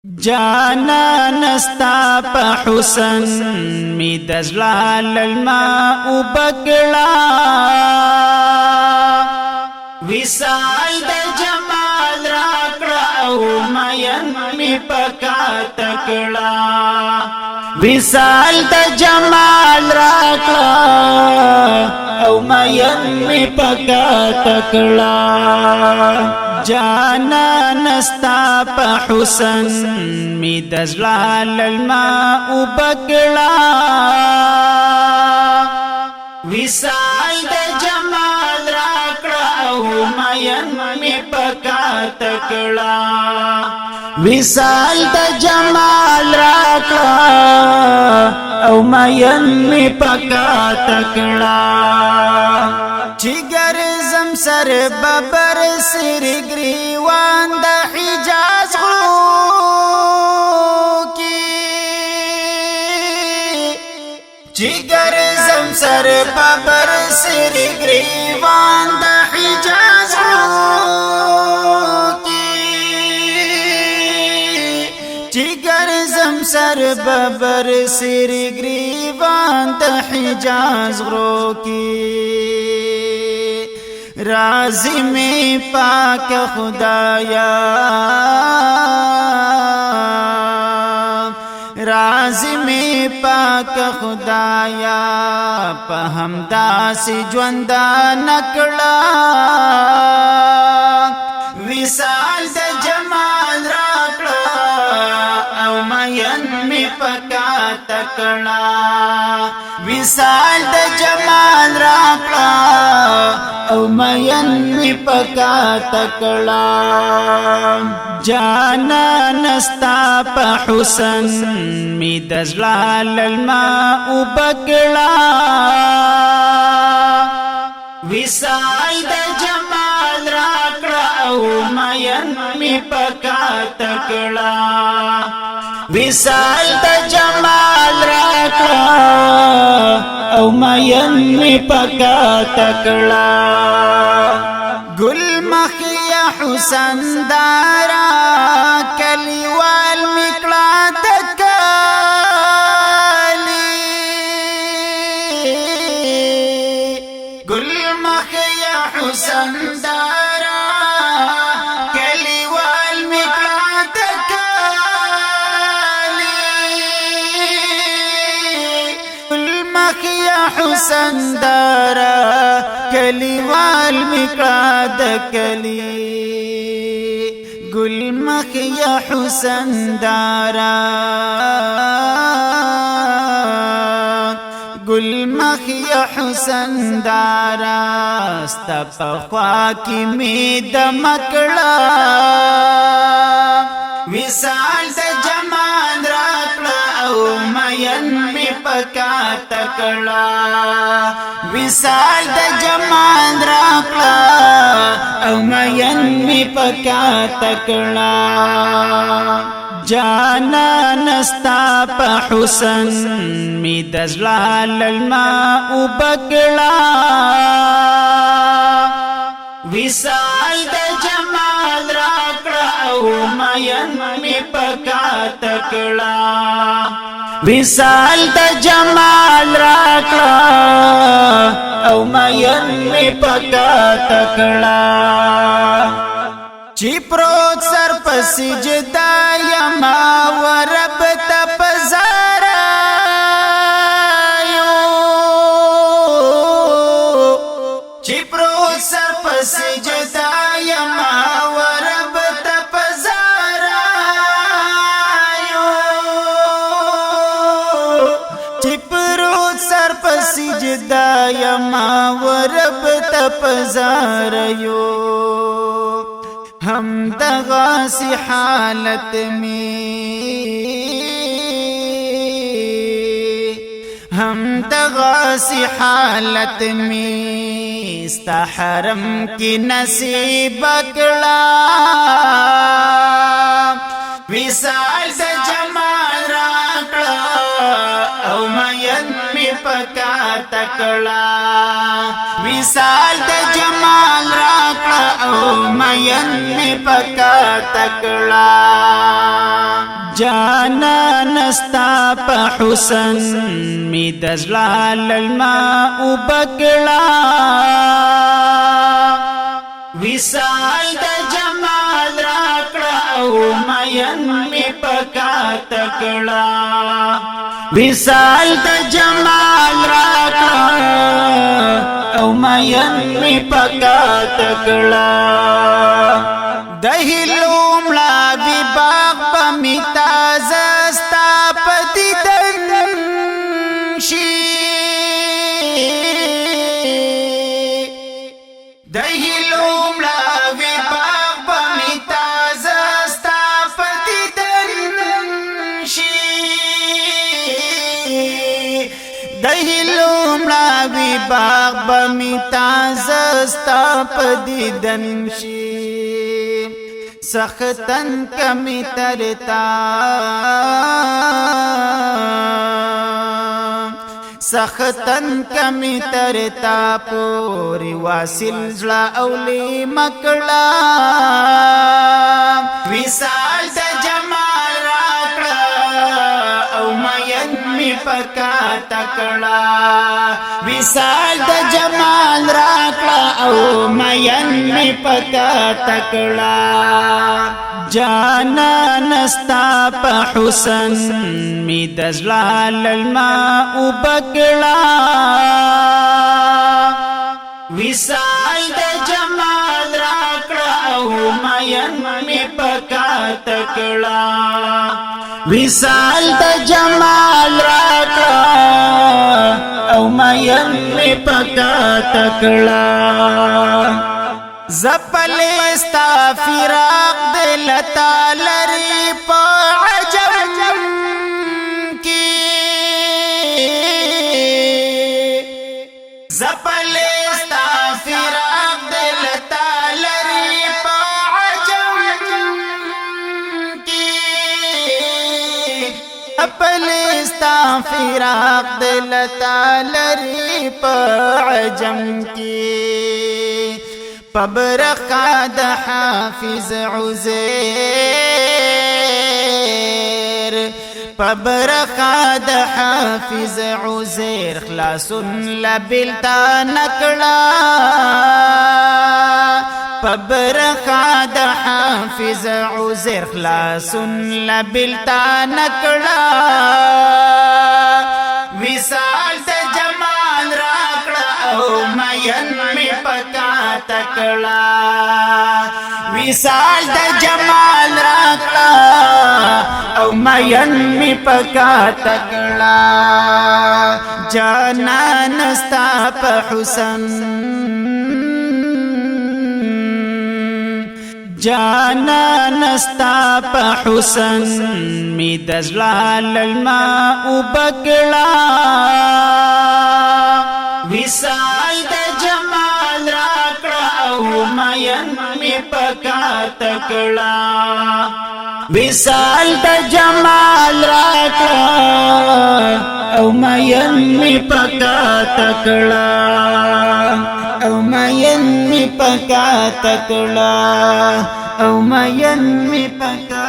جانا نستا پا حسن می دزلال الماء بکڑا وصال د جمال راکڑا او مین می پکا تکڑا وصال د جمال راکڑا او مین می پکا تکڑا جانا نستا پا حسن می دزلال الماء بکڑا وصال د جمال راکڑا او مین می پکا تکڑا وصال د جمال راکڑا او مین می پکا تکڑا چگر زم سر ببر سر گریوان دا حجاز غلو کی چگر زم سر ببر سر گریوان دا حجاز غلو کی چگر زم سر ببر سر گریوان دا حجاز غلو کی راضی میں پاک خدایا راضی میں پاک خدایا پا حمدا سی جوندا نکڑا وصال د جمال راکڑا او مین می پکا تکڑا وصال د جمال راکڑا او مین می پکا تکڑا جانا نستا پا حسن می دزلال الماء بکڑا وصال د جمال راکڑا او مین می پکا تکڑا وصال د جمال راکڑا او مین می پکا تکڑا گل مخیا حسن دارا کلیوال مکڑا تکالی گل مخیا حسن دارا کلیوال مکڑا تکالی گل مخیا حسن دارا کلیوال مکڑا دکلی گل مخیا حسن دارا گل مخیا حسن دارا ستا پخوا کی می دمکڑا وصال د جمال راکڑا او مین می پکا تکڑا وصال د جمال راکڑا او مین می پکا تکڑا جانا نستا پا حسن می دزلال الماء بکڑا وصال د جمال راکڑا او مین می پکا تکڑا وصال د جمال راکڑا او مین می پکا تکڑا چی پروت سر پسجدہ یما ورب تپزارا چی پروت سر پسجدہ یما ورب تپزارا چی پروت سر پسجدہ یما ورب تپزارا ہم دغا سی حالت میں ہم دغا سی حالت میں ستا حرم کی نصیب کڑا وصال د جمال راکڑا او مین می پکا تکڑا وصال د جمال راکڑا او مین می پکا تکڑا جانا نستا په حسن می د زلال الماء بکړه وصال د جمال راکړه او مین می پکا تکړه وصال د جمال راکړه او مین می پکا تکړه د هلوم لا بی باغ می تازه ستا پدیدن شي د هلوم لا بی باغ می تازه ستا پدیدن شي د هلوم لا بی باغ می تازه ستا پدیدن شي سختن کمی ترتا سختن کمی ترتا پوری واصل زلا اولی مکڑا وصال د جمال راکڑا او مین می پکا تکڑا وصال د جمال راکڑا او مین می پکا تکڑا جانا نستا په حسن می د زلال الماء بکړه وصال د جمال راکړه او مین می پکا تکړه وصال د جمال راکړه او مین می پکا تکړه زپلستا فراق دلتا لری پا عجم کی زپلستا فراق دلتا لری پا عجم کی زپلستا فراق دلتا لری پا عجم کی پبرخا د حافظ عزیر پبرخا د حافظ عزیر خلاص لبلتا نکڑا پبرخا د حافظ عزیر خلاص لبلتا نکڑا وصال د جمال راکڑا او مین می پکا تکڑا وصال د جمال راکڑا او مین می پکا تکڑا جانا نستا په حسن جانا نستا په حسن می د زلال الماء بکړه وصال د جمال راکړه او مین می پکا تکړه وصال د جمال راکړه او مین می پکا تکړه او مین می پکا تکړه او مین می پکا